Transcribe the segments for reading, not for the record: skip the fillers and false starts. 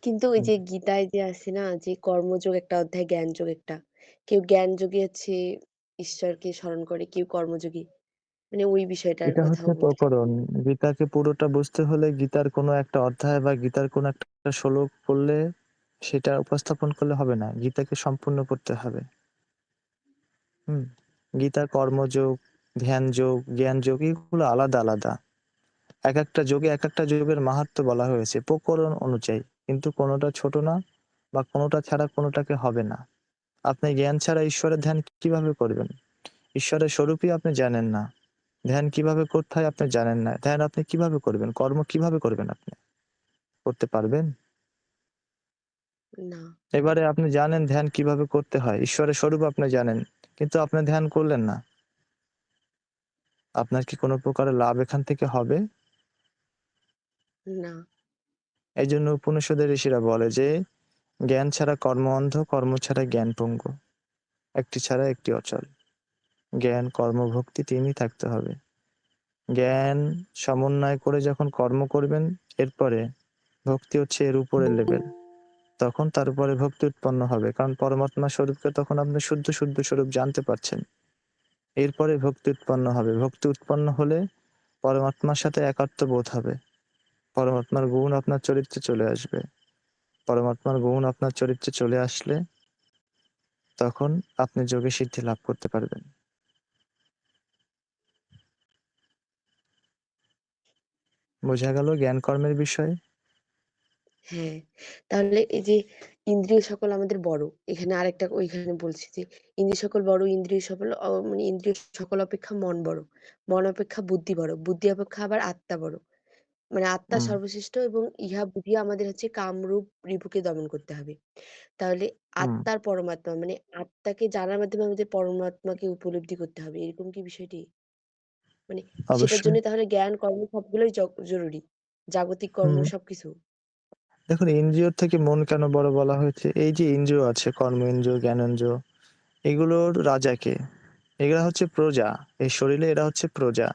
কিন্তু ওই যে গীতায় যে আছে না যে কর্মযোগ একটা অধ্যায়, জ্ঞানযোগ একটা। কেউ জ্ঞানযোগে হচ্ছে ঈশ্বরকে স্মরণ করে, কেউ কর্মযোগী। মানে ওই বিষয়টার এটা কথাও হচ্ছে বলছি। প্রকরণ। গীতাকে পুরোটা বুঝতে হলে গীতার কোনো একটা অধ্যায় বা গীতার কোনো একটা শ্লোক পড়লে সেটা উপস্থাপন করলে হবে না। গীতাকে সম্পূর্ণ পড়তে হবে। হুম? গীতা কর্মযোগ, ধ্যানযোগ, জ্ঞানযোগ এগুলো আলাদা, আলাদা। একেকটা যোগে একেকটা যোগের মাহাত্ম্য বলা হয়েছে প্রকরণ অনুযায়ী। কিন্তু কোনোটা ছোট না বা কোনোটা ছাড়া কোনোটাকে হবে না। আপনি জ্ঞান ছাড়া ঈশ্বরের ধ্যান কিভাবে করবেন? ঈশ্বরের স্বরূপই আপনি জানেন না। ধ্যান কিভাবে করতে হয় আপনি জানেন না। ধ্যান আপনি কিভাবে করবেন? কর্ম কিভাবে করবেন আপনি? করতে পারবেন? না, এবারে আপনি জানেন ধ্যান কিভাবে করতে হয়। ঈশ্বরের স্বরূপ আপনি জানেন। কিন্তু আপনি ধ্যান করলেন না। আপনার কি কোনো প্রকারের লাভ এখান থেকে হবে? না। এইজন্য উপনিষদের ঋষিরা বলে যে, জ্ঞান ছাড়া কর্ম অন্ধ, কর্ম ছাড়া জ্ঞান পঙ্গু। একটি ছাড়া একটি অচল। জ্ঞান, কর্ম, ভক্তি ৩ ই থাকতে হবে। জ্ঞান সমন্বয় করে যখন কর্ম করবেন, এরপরে ভক্তি হচ্ছে এর উপরের লেভেল। তখন তার উপরে ভক্তি উৎপন্ন হবে। কারণ পরমাত্মা স্বরূপকে তখন আপনি শুদ্ধ, শুদ্ধ স্বরূপ জানতে পারছেন। এরপরে ভক্তি উৎপন্ন হবে। ভক্তি উৎপন্ন হলে পরমাত্মার সাথে একাত্ম বোধ হবে। পরমাত্মার গুণ আপনার চরিত্রে চলে আসবে। পরমাত্মার গুণ আপনার চরিত্রে চলে আসলে তখন আপনি যোগে সিদ্ধি লাভ করতে পারবেন। বোঝা গেল জ্ঞান কর্মের বিষয়? হ্যাঁ, তাহলে এই যে ইন্দ্রিয় সকল আমাদের বড়। এখানে আরেকটা ওইখানে বলছে যে ইন্দ্রিয় সকল বড়, ইন্দ্রিয় সকল মানে ইন্দ্রিয় সকল অপেক্ষা মন বড়। মন অপেক্ষা বুদ্ধি বড়। বুদ্ধি অপেক্ষা আবার আত্মা বড়। মানে আত্মা হুম, সর্বশ্রেষ্ঠ এবং ইহা বুঝিয়া আমাদের হচ্ছে কামরূপ রিপুকে দমন করতে হবে। তাহলে হুম। আত্মার পরমাত্মা মানে আত্মাকে জানার মাধ্যমে আমাদের পরমাত্মাকে উপলব্ধি করতে হবে। এরকম কি বিষয়টি? মানে সেটার অবশ্যই। জন্য তাহলে জ্ঞান, কর্ম সবগুলোই জরুরি। জাগতিক কর্ম হুম। সবকিছু। দেখুন ইন্দ্রিয়র থেকে মন কেন বড় বলা হয়েছে? এই যে ইন্দ্রিয় আছে কর্মেন্দ্রিয়, জ্ঞানেন্দ্রিয় এগুলোর রাজা কে? এরা হচ্ছে প্রজা। এই শরীরে এরা হচ্ছে প্রজা।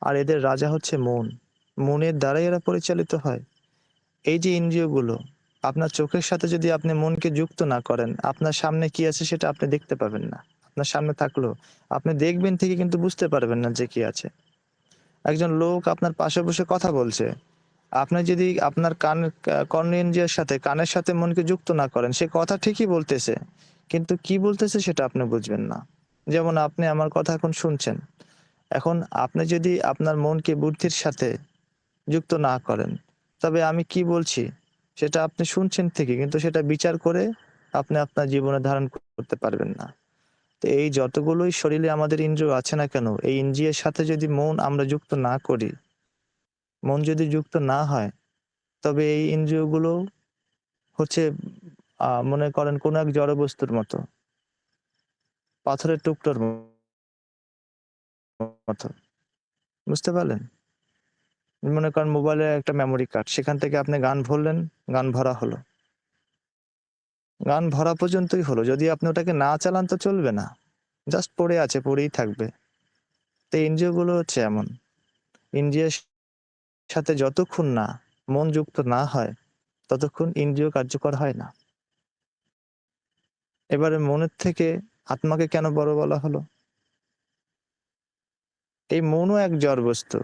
আর এদের রাজা হচ্ছে মন। মনের দ্বারাই এরা পরিচালিত হয়। এই যে ইন্দ্রিয়গুলো, আপনার চোখের সাথে যদি আপনি মনকে যুক্ত না করেন, আপনার সামনে কি আছে সেটা আপনি দেখতে পাবেন না। আপনার সামনে থাকলেও আপনি দেখবেন ঠিকই কিন্তু বুঝতে পারবেন না যে কি আছে। একজন লোক আপনার পাশে বসে কথা বলছে। আপনি যদি আপনার কর্ণেন্দ্রিয়ের সাথে কানের সাথে মনকে যুক্ত না করেন, সে কথা ঠিকই বলতেছে। কিন্তু কি বলতেছে সেটা আপনি বুঝবেন না। যেমন আপনি আমার কথা এখন শুনছেন। এখন আপনি যদি আপনার মনকে বুদ্ধির সাথে যুক্ত না করেন, তবে আমি কি বলছি সেটা আপনি শুনছেন ঠিকই কিন্তু সেটা বিচার করে আপনি আপনার জীবনে ধারণ করতে পারবেন না। তো এই যতগুলোই শরীরে আমাদের ইন্দ্রিয় আছে না কেন, এই ইন্দ্রিয়ের সাথে যদি মন আমরা যুক্ত না করি, মন যদি যুক্ত না হয়, তবে এই ইন্দ্রিয়গুলো হচ্ছে মনে করেন কোনো এক জড়বস্তুর মতো, পাথরের টুকরোর মতো। বুঝতে পারলেন? মনে করেন মোবাইলের একটা মেমোরি কার্ড, সেখান থেকে আপনি গান ভরলেন, গান ভরা হলো। গান ভরা পর্যন্তই হলো। যদি আপনি ওটাকে না চালান তো চলবে না। জাস্ট পড়ে আছে, পড়েই থাকবে। তো ইন্দ্রিয়গুলো হচ্ছে এমন। ইন্দ্রিয়ের সাথে যতক্ষণ না মন যুক্ত না হয়, ততক্ষণ ইন্দ্রিয় কার্যকর হয় না। এবারে মনের থেকে আত্মাকে কেন বড় বলা হলো? এই মনও এক জড় বস্তু।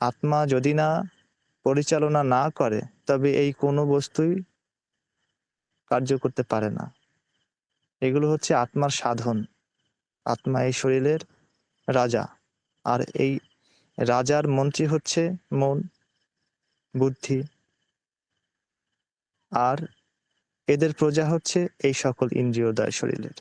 আত্মা যদি না পরিচালনা না করে, তবে এই কোনো বস্তুই কার্য করতে পারে না। এগুলো হচ্ছে আত্মার সাধন। আত্মা এই শরীরের রাজা। আর এই রাজার মন্ত্রী হচ্ছে মন, বুদ্ধি। আর এদের প্রজা হচ্ছে এই সকল ইন্দ্রিয়দ্বয় শরীরের।